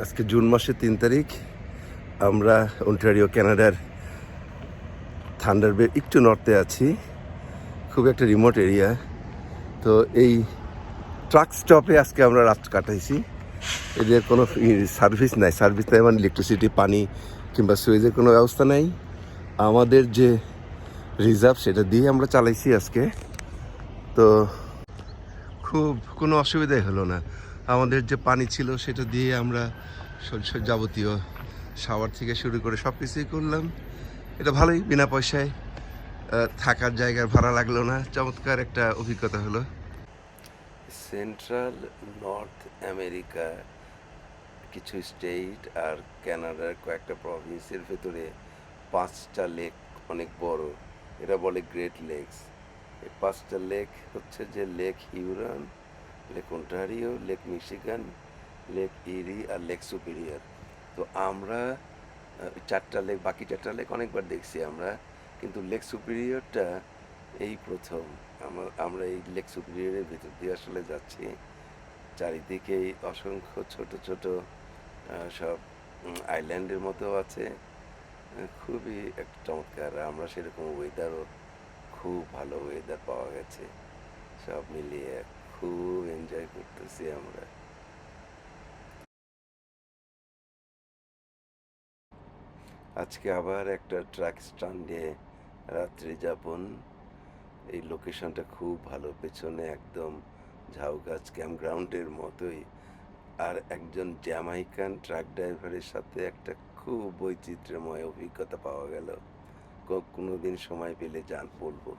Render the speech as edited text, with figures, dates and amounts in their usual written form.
আজকে জুন মাসের 3 তারিখ। আমরা অন্টারিও কানাডার থান্ডার বে একটু নর্থে আছি, খুব একটা রিমোট এরিয়া। তো এই ট্রাক স্টপে আজকে আমরা রাত কাটাইছি। এদের কোনো সার্ভিস নাই, মানে ইলেকট্রিসিটি, পানি কিংবা সুইচের কোনো ব্যবস্থা নাই। আমাদের যে রিজার্ভ সেটা দিয়ে আমরা চালাইছি আজকে। তো খুব কোনো অসুবিধাই হলো না। আমাদের যে পানি ছিল সেটা দিয়ে আমরা যাবতীয় শাওয়ার থেকে শুরু করে সব কিছুই করলাম। এটা ভালোই, বিনা পয়সায় থাকার জায়গার ভাড়া লাগলো না। চমৎকার একটা অভিজ্ঞতা হলো। সেন্ট্রাল নর্থ আমেরিকা কিছু স্টেট আর কানাডার কয়েকটা প্রভিন্সের ভেতরে 5টা লেক অনেক বড়, এরা বলে গ্রেট লেকস। এই 5টা লেক হচ্ছে যে lake Huron, lake Ontario, lake Michigan, lake ইরি আর লেক সুপিরিয়র। তো আমরা 4টা লেক, বাকি 4টা লেক অনেকবার দেখছি আমরা, কিন্তু লেক সুপিরিয়রটা এই প্রথম। আমরা এই লেক সুপিরিয়রের ভিতর দিয়ে আসলে যাচ্ছি। চারিদিকে অসংখ্য ছোট ছোট সব আইল্যান্ডের মতো আছে। খুবই একটা চমৎকার। আমরা সেরকম ওয়েদারও, খুব ভালো ওয়েদার পাওয়া গেছে। সব মিলিয়ে খুব এনজয় করতেছি আমরা। আজকে আবার একটা ট্রাক স্ট্যান্ডে রাত্রি যাপন। এই লোকেশনটা খুব ভালো, পেছনে একদম ঝাউগাছ ক্যাম্পগ্রাউন্ডের মতোই। আর একজন জ্যামাইকান ট্রাক ড্রাইভারের সাথে একটা খুব বৈচিত্র্যময় অভিজ্ঞতা পাওয়া গেল। কোনোদিন সময় পেলে বলবো।